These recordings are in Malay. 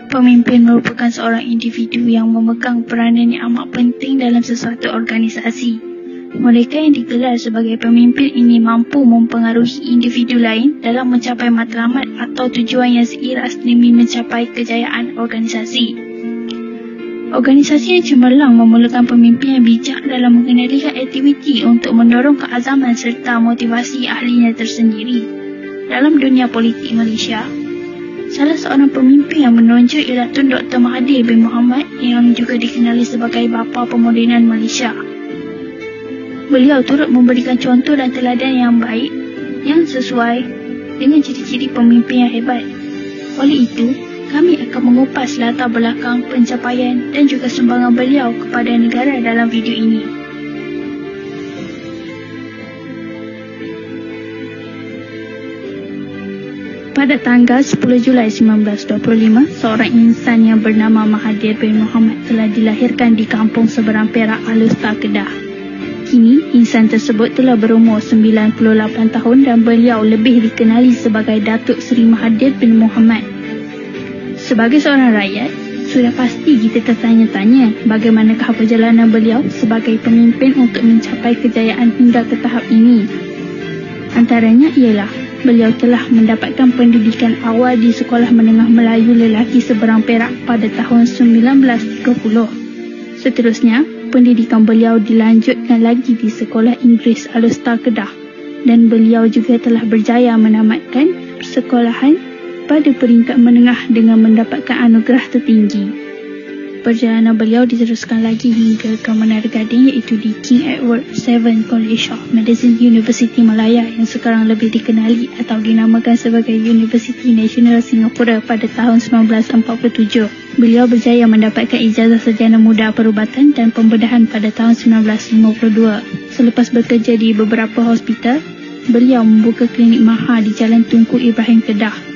Pemimpin merupakan seorang individu yang memegang peranan yang amat penting dalam sesuatu organisasi. Mereka yang digelar sebagai pemimpin ini mampu mempengaruhi individu lain dalam mencapai matlamat atau tujuan yang seiras demi mencapai kejayaan organisasi. Organisasi yang cemerlang memerlukan pemimpin yang bijak dalam mengendalikan aktiviti untuk mendorong keazaman serta motivasi ahlinya tersendiri. Dalam dunia politik Malaysia, salah seorang pemimpin yang menonjol ialah Tun Dr. Mahathir bin Mohamad yang juga dikenali sebagai bapa pemodenan Malaysia. Beliau turut memberikan contoh dan teladan yang baik yang sesuai dengan ciri-ciri pemimpin yang hebat. Oleh itu, kami akan mengupas latar belakang pencapaian dan juga sumbangan beliau kepada negara dalam video ini. Pada tanggal 10 Julai 1925, seorang insan yang bernama Mahathir bin Mohamad telah dilahirkan di kampung seberang Perak, Alustar, Kedah. Kini, insan tersebut telah berumur 98 tahun dan beliau lebih dikenali sebagai Datuk Seri Mahathir bin Mohamad. Sebagai seorang rakyat, sudah pasti kita tertanya-tanya bagaimanakah perjalanan beliau sebagai pemimpin untuk mencapai kejayaan hingga ke tahap ini. Antaranya ialah beliau telah mendapatkan pendidikan awal di Sekolah Menengah Melayu Lelaki Seberang Perak pada tahun 1930. Seterusnya, pendidikan beliau dilanjutkan lagi di Sekolah Inggeris Alustar, Kedah, dan beliau juga telah berjaya menamatkan persekolahan pada peringkat menengah dengan mendapatkan anugerah tertinggi. Perjalanan beliau diteruskan lagi hingga ke Menara Gading iaitu di King Edward VII College of Medicine University Malaya yang sekarang lebih dikenali atau dinamakan sebagai University Nasional Singapura pada tahun 1947. Beliau berjaya mendapatkan ijazah sarjana muda perubatan dan pembedahan pada tahun 1952. Selepas bekerja di beberapa hospital, beliau membuka klinik Maha di Jalan Tunku Ibrahim, Kedah.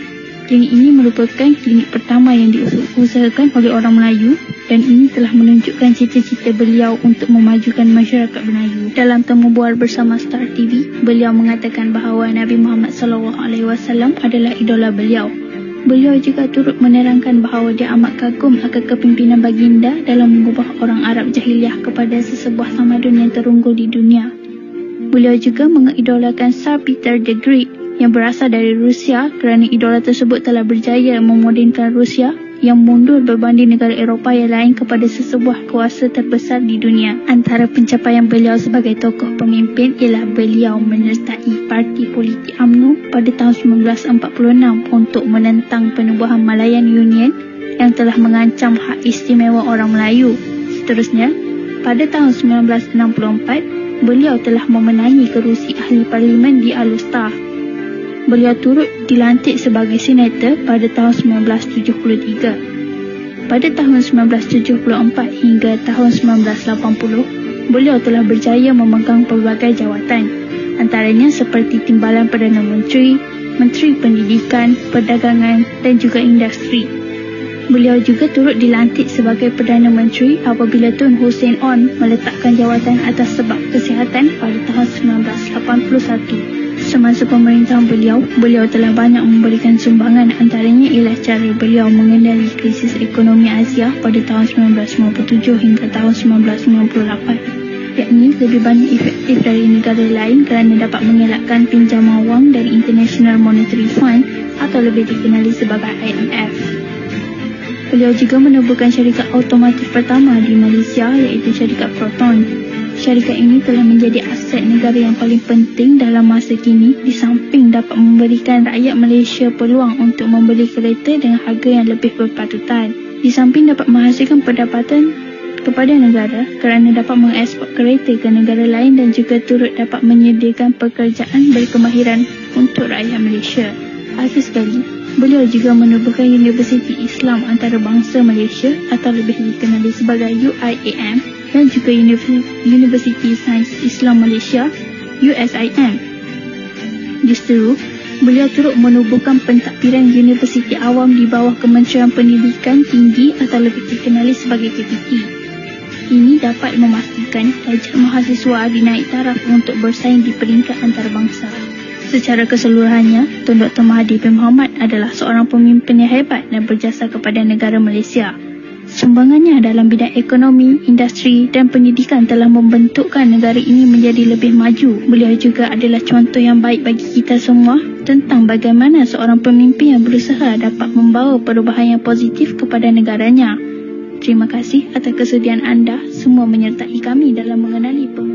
Klinik ini merupakan klinik pertama yang diusahakan oleh orang Melayu dan ini telah menunjukkan cita-cita beliau untuk memajukan masyarakat Melayu. Dalam temu bual bersama Star TV, beliau mengatakan bahawa Nabi Muhammad SAW adalah idola beliau. Beliau juga turut menerangkan bahawa dia amat kagum akan kepimpinan baginda dalam mengubah orang Arab jahiliah kepada sesebuah tamadun yang terunggul di dunia. Beliau juga mengidolakan Tsar Peter the Great yang berasal dari Rusia kerana idola tersebut telah berjaya memodernkan Rusia yang mundur berbanding negara Eropah yang lain kepada sesebuah kuasa terbesar di dunia. Antara pencapaian beliau sebagai tokoh pemimpin ialah beliau menyertai parti politik UMNO pada tahun 1946 untuk menentang penubuhan Malayan Union yang telah mengancam hak istimewa orang Melayu. Seterusnya, pada tahun 1964, beliau telah memenangi kerusi ahli parlimen di Alustar. Beliau turut dilantik sebagai senator pada tahun 1973. Pada tahun 1974 hingga tahun 1980, beliau telah berjaya memegang pelbagai jawatan, antaranya seperti Timbalan Perdana Menteri, Menteri Pendidikan, Perdagangan dan juga Industri. Beliau juga turut dilantik sebagai Perdana Menteri apabila Tun Hussein On meletakkan jawatan atas sebab kesihatan pada tahun 1981. Semasa pemerintahan beliau telah banyak memberikan sumbangan, antaranya ialah cara beliau mengendali krisis ekonomi Asia pada tahun 1997 hingga tahun 1998, yakni lebih banyak efektif dari negara lain kerana dapat mengelakkan pinjaman wang dari International Monetary Fund atau lebih dikenali sebagai IMF. Beliau juga menubuhkan syarikat automotif pertama di Malaysia iaitu syarikat Proton. Syarikat ini telah menjadi aset negara yang paling penting dalam masa kini di samping dapat memberikan rakyat Malaysia peluang untuk membeli kereta dengan harga yang lebih berpatutan. Di samping dapat menghasilkan pendapatan kepada negara kerana dapat mengeksport kereta ke negara lain dan juga turut dapat menyediakan pekerjaan berkemahiran untuk rakyat Malaysia. Akhir sekali, beliau juga menubuhkan Universiti Islam Antarabangsa Malaysia atau lebih dikenali sebagai UIAM dan juga Universiti Sains Islam Malaysia USIM. Justru, beliau turut menubuhkan pentadbiran Universiti Awam di bawah Kementerian Pendidikan Tinggi atau lebih dikenali sebagai KPT. Ini dapat memastikan darjat mahasiswa dinaik taraf untuk bersaing di peringkat antarabangsa. Secara keseluruhannya, Tun Dr. Mahathir bin Mohamad adalah seorang pemimpin yang hebat dan berjasa kepada negara Malaysia. Sumbangannya dalam bidang ekonomi, industri dan pendidikan telah membentukkan negara ini menjadi lebih maju. Beliau juga adalah contoh yang baik bagi kita semua tentang bagaimana seorang pemimpin yang berusaha dapat membawa perubahan yang positif kepada negaranya. Terima kasih atas kesediaan anda semua menyertai kami dalam mengenali pemimpin.